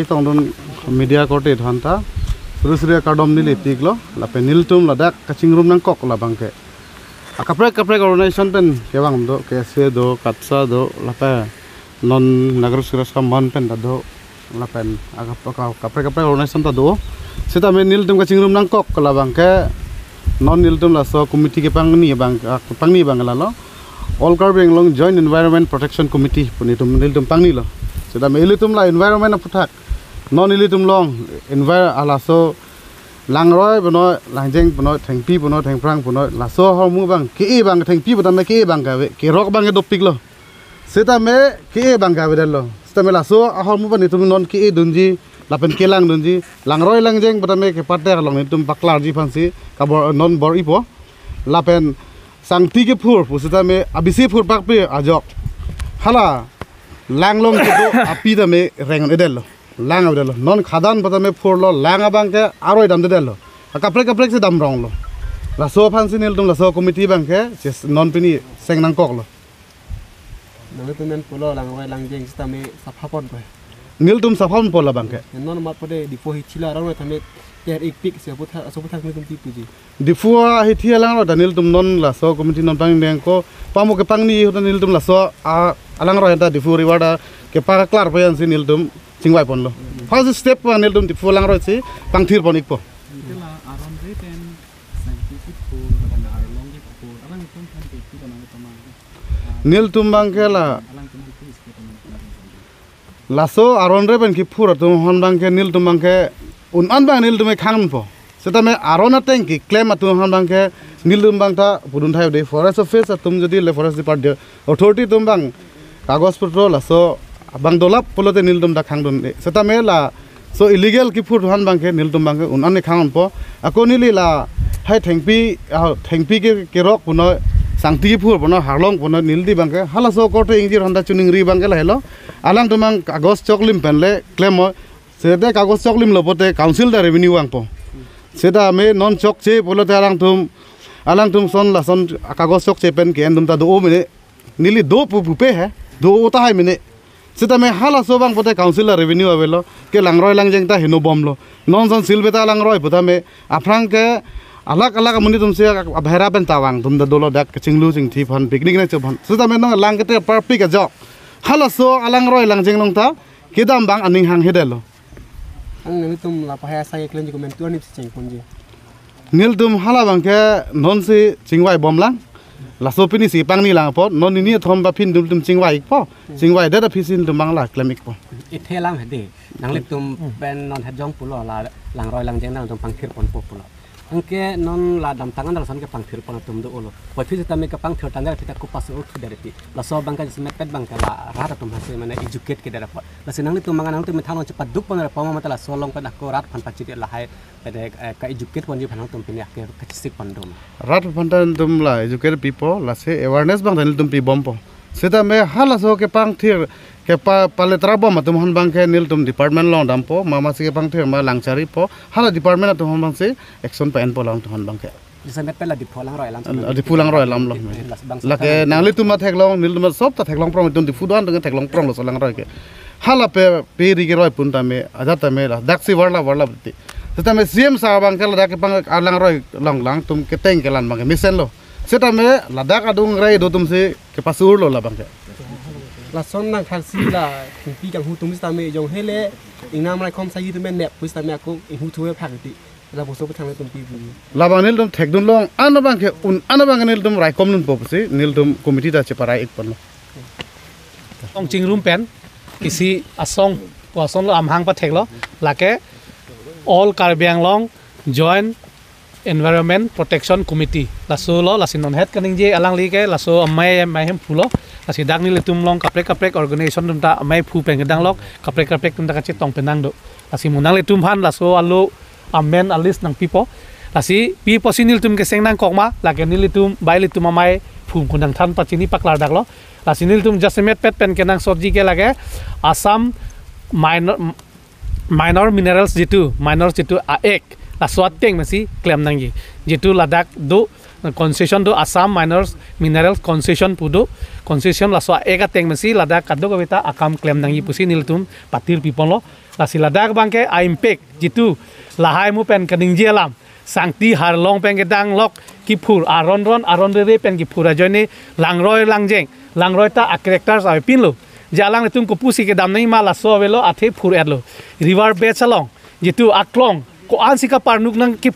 ji tong don media kote thanta rusria kadom nili tiklo lape niltum ladak kaching room nang kok la bangke akaprek organization pen kewang do kse do katsa do lape non nagrusra samman pen do lapen akaprek organization ta do sita me niltum kaching room nang kok la bangke non niltum la so committee ke pangni bangala all carbing long joint environment protection committee punitum niltum pangni lo sita me ilitum la environment puthak non ilitum long environment ala so langroi bono langjeng bono thengpi bono thengprang bono la so homu bang ke bang thengpi botam me ke bang ke rok bang dopik lo sita me ke bang ga bedelo sita me la so homu bani tum non ke dunji lapen kelang dunji langroi langjeng botam me ke pater long nitum paklar ji phansi kabor non bor ipo lapen sangti ke phur pusita me abisi phur pakpe ajok hala langlong ke do api da me rengon edelo lang abdelo non khadan batame phurlo lang abangke aroi dam dedelo kaprek se dam rong lo la so phansi nil tum la so committee bangke non pini sengnang kok lo nang tumen pulo lang roi lang jeng stame saphapon ko nil tum saphon pola bangke non mat pode di po hichila rong thame ter ik pik se putha nil tum tipuji di fuwa hithia lang ro danil tum non la so committee non pang deng ko pamu ke pangni hu nil tum la so alang ro ta di fu riwada ke pa klar payan si nil tum singwai pon lo first step pa nil dum ti fulang ro si pangthir pon ikpo ila aron reten scientific po kana arlong ki po arang tum kan ti kana tama nil tum bangkela alang tum ti is laso aron re ben ki phur tum hon bangke nil tum bangke un an bang nil tum e khang po seta me aron ateng ki claim atu hon bangke nil tum bangta pudun thai de forest office tum jodi le forest department authority tum bang kagos potro laso bang dolap polote nildum da khangdon seta mela so illegal ki phur han bangke nildum bangke un an khangon po ako nili la hai thengpi ke rok puno sangti ki phur puno harlong puno nildi bangke hala so korte ingjir honda chuning ri bangke la helo alang tumang kagos choklim penle claim seta kagos choklim lopote council da revenue wang po seta me non chok che polote alang tum son la son kagos chok che pen ke endum ta do mine nili do pupe hai do ta hai mine sita me hala sobang pote council la revenue avelo ke langroi langjeng ta hino bomlo non son silbeta langroi pota me afrang ke alak muni tum se bhera ben tawang tum da dolo dak chinglu ching thi phan picnic na chobhan sita me nang lang ke par pick a jo hala so alangroi langjeng long ta kedam bang aning hang hedelo ang nang tum la pahaya sai klen ji comment ni cheng ponji nil tum hala bang ke non se chingwai bomlang la so pini si pangni lang po non ni thom ba phin dum chingwai po chingwai da phisin tum bang la klemik po ithelang hede nang tum ben non hajong pulo la lang roi lang jeng nang tum pangthir pon po pulo angke non la dam tangan dal son ke pangthir pon tum do ulo poi phis tame ke pangthir tandar pita ku pas ut dereti la so bangka smet pet bangka la rat tum hase mane educate ke dara po la senang tum mangan nang tum thano cepat duk pon po ma mata la solong pen aku rat phan pachit la hai pede ka educate pon ji phanang tum pin ke kachisik pon dum rat phan tum la educate people la se awareness bang danil tum pi bompo seta me hala so ke pangthir ke pale trabo ma tum hon bang ke nil tum department long dampo mama se ke pangthir ma langchari po hala department tum hon bang se action pen po long tum hon bang ke disamet pela di pholang roi lam di pulang roi lam lo la ke nangli tum ma thek long nil tum sob ta thek long prong tum di fudan dengan thek long prong lo solang roi ke hala pe ri ke roi pun ta me ajata me la daksi warla bti seta me cm sa bang ke la dak pang alang roi lang tum ke teng ke lan bang ke misen lo seta me ladak adung rai do tum se ke pasur lo la bang ke la son nang khalsi la pi kang hu tum stame jong hele inam rai khom sai tu men ne pu stame ko hu thu phak ti la bo so thang le tum pi bu la bang nil tum thek dun long an bang ke un an bang nil tum rai kom nun po se nil tum committee da che parai ek pon lo ong ching room pen isi asong ko asong lo am hang pa thek lo la ke all karbiang long joint environment protection committee la so lo la sinon het kaning je alang li ke la so mai hem phulo la si dak ni le tum long kaprek organization tum ta mai phu pen gedang lok kaprek tum ta ka che tong penang do la si munang le tum phan la so alu amen alis nang pipo la si pipo sinil tum ke sengnang kokma la ke nil tum bai le tum mai phum kunang than pa chini paklar dak lo la sinil tum jasemet pet pen ke nang sorji ke lage Assam minor minerals jitu a ek la swateng masi claim nangi jitu ladak do concession do Assam minors minerals concession pudo concession la swa eka teng masi ladak kaddo kavita akam claim nangi pusi niltum patir pipon lo la si ladak bangke aimpek jitu lahai mu pen kaning jelam sangti har long pen ke dang lok ki phur aron re pen ki phura joine langroi ta a characters ai pin lo jalang tum ko pusi ke dam nai ma la so velo athe phur edlo river bed salong jitu aklong ko ansika parnuk nang ki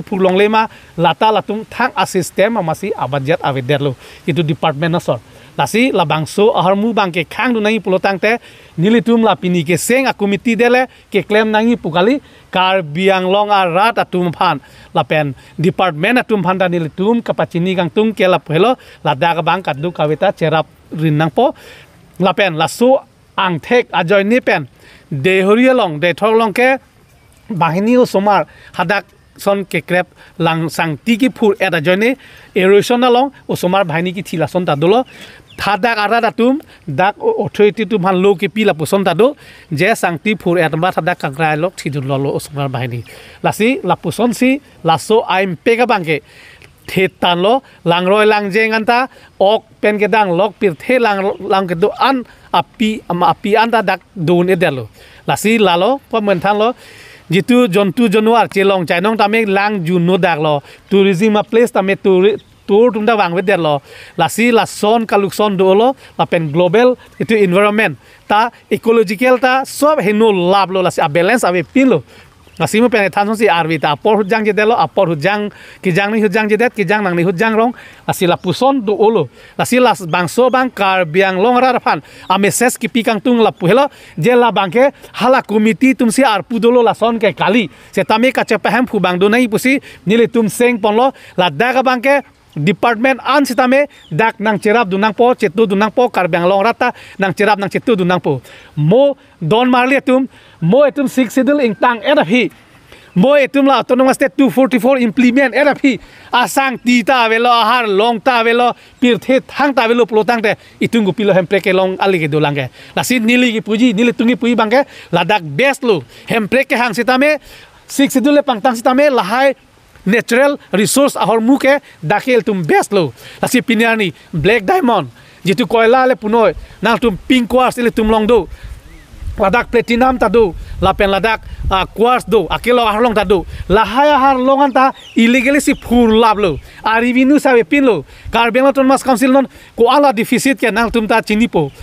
phurlong le ma lata latum thang a system ma si abadjat avederlo itu department na sor lasi labangso aharmu bangke khang du nai pulotang te nilitum la pini ke seng a committee dele ke claim nangi pukali kar biang long a rat atum phan la pen department atum phan da nilitum kapachini gang tung ke la phelo la daga bang kaddu kawita cherap rinnang po la pen lasu ang thek ajoy ni pen de horialong de tholong ke bahini somar hadak son ke krep lang sang tiki phur eta joine erosion along osomar bahini ki thila son tadulo thadak ara datum dak authority tu man lo ke pila poson tadu je sang ti phur eta ba thadak kangrai lok thidul lo osomar bahini lasi la poson si laso aim pega bangke thetan lo langroi langjeng anta ok pen ke dang lok pir the lang ke do an api anta dak don edelo lasi lalo pamen than lo jitu jontu januar chelong chainong tame lang juno dak lo tourism a place tame tour tum da wang weder lo lasi la son kalukson do lo la pen global itu environment ta ecological ta sob henu lab lo lasi a balance ave pin lo lasi mo pen than si arvi ta por hujang je delo apor hujang ki jang ni hujang je det ki jang nang ni hujang rong lasi la puson do lo lasi las bangso bang kar biang long ra phan a message ki pikang tung la puhelo je la bangke hala committee tum si ar pudolo la son ke kali se tame ka che paham phu bang do nai pusi nile tum seng ponlo la daga bangke department an sitame dak nang cerap dunang po chetu dunang po kar biang long rata nang cerap nang chetu dunang po mo don marli tum mo etum six sidil ing tang erapi mo etum la autonomous state 244 implement erapi asang tita velo har long ta velo pirthe thang ta velo plotang te itungu pilo hempreke long ali ke dolange lasin nili ki puji nili tungi pui bangke ladak best lo hempreke hang sitame six sidil le pangtang sitame lahai natural resource ahor muke dakhel tum best lo lasi piniani black diamond jitu koila le punoi nang tum pink quartz le tum long do ladak platinum ta do lapen ladak quartz do akelo harlong ta do lahaya har longan ta illegally si phur lab lo revenue sa pin lo carbon autonomous council non ko ala deficit ke nang tum ta chinipo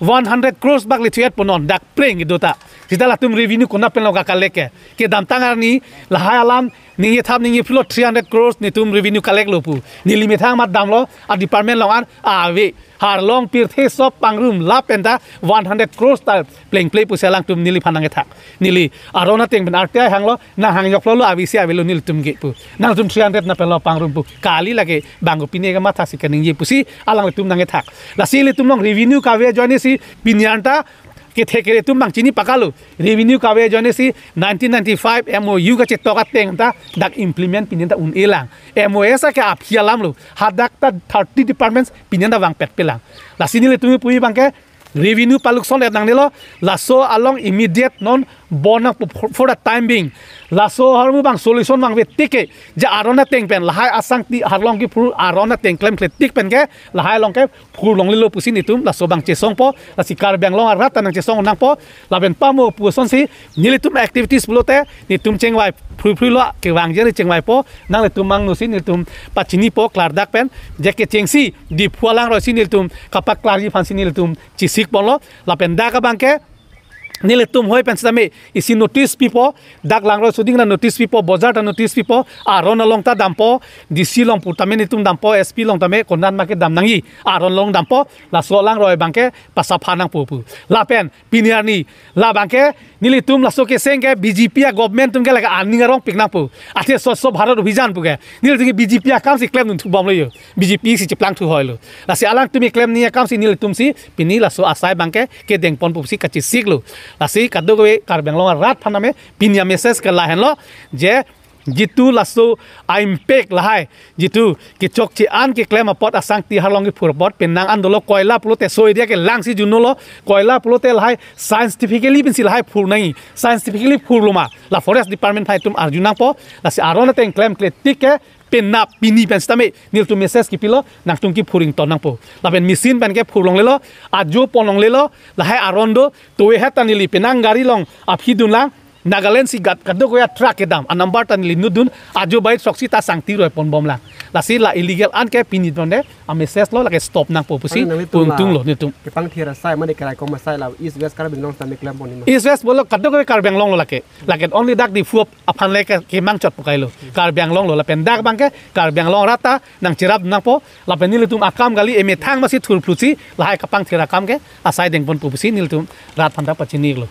100 crores bak le thiat ponon dak preng do ta sidala tum revenue ko na pen lo ka kaleke ke dam tangar ni lahaya lam ni thap ni phlo 300 crores ni tum revenue collect lo pu ni limit hang mat dam lo a department long an ave har long pir the sop pangrum la penta 100 crores ta pleng play pu selang tum nili phanang thak nili arona teng ben arti hang lo na hang yok lo abi si avelo nil tum ge pu na tum 300 na pelo pangrum pu kali lage bango pine ga matha sikaning ye pu si alang tum nang thak la si le tum long revenue ka ve joine si pinyanta ke thekere tum bang chini pakalo revenue ka ve joine si 1995 MOU ka che toka teng ta dak implement pinin ta un elang MOS ka aphialam lo hadak ta 30 departments pinin ta wang pet pelang la sini le tumi pui bangke revenue palukson et nang nilo laso along immediate non bona for the time being laso harmu bang solution bang vetike ja arona teng pen lahai asang ti harlong ki pur arona teng claim kletik pen ke lahai long ke pur long lilo pusin itum laso bang chesong po la sikar bang long arat nang chesong nang po la ben pamo puson si nilitum activities bulote ni tum chengwai pru lo ke wang je chengwai po nang le tum mang no sin nitum pachini po klar dak pen je ke chengsi di phualang ro sin nitum kapak klar ji fansin nitum chisik polo la pen da ka bang ke nile tum hoi pensame isi notice pipo dak langro suding na notice pipo bozar ta notice pipo aron long ta dampo disi long putamen tum dampo sp long tame konan ma ke dam nangi aron long dampo la so lang roi bangke pasaphanang pu la pen piniani la bangke nile tum la so ke sengke bjp government tum ke laga aning rong pikna pu athe so bharat abhijan pu ke nile tum bjp kam si claim tum bom lo bjp si chiplang thu hoilo la si alang tum claim ni kam si nile tum si pini la so asai bangke ke deng pon pu si kachi siklo lasi kadogowe karbeng long rat phaname pinya message ke lahen lo je jitu laso aimpek lahai jitu ki chok chi an ki claim pot asang ti harlong ki phurbot penang andolo koila pulote soidia ke langsi junolo koila pulote lahai scientifically bin silahai phur nai scientifically phurluma la forest department phai tum arjunang po lasi arona teng claim kletik ke เป็นนับปีนี้เป็นสตามินิลตุเมเซสกิปิโลนักตุงกิพูริงตอนนังโปแล้วเป็นมิสินเป็นแค่พูลงเลยโลอาจูปอนลงเลยโลแล้วให้อารอนโดตัวเฮตันนิลิเป็นนังการิลงอภิดุนลังNagaland si gat kadok ya track edam anambar tan linudun ajo bait soksi ta sangti roi pon bom lang la si la illegal an ke pinit bonde a message lo la ke stop nang popusi puntung lo nitum ke pang thira sai ma de krai ko ma sai la east west kar bing long tam klam pon ni is west bolo kadok kar beng long lo la ke only dak di fuap aphan le ke mang chot pukai lo kar beng long lo la pen dak bang ke kar beng long rata nang cirap nang po la pen ni litum akam gali eme thang ma si thur phlusi la hai kapang thira kam ke asai deng pon popusi ni litum rat phanda pachini lo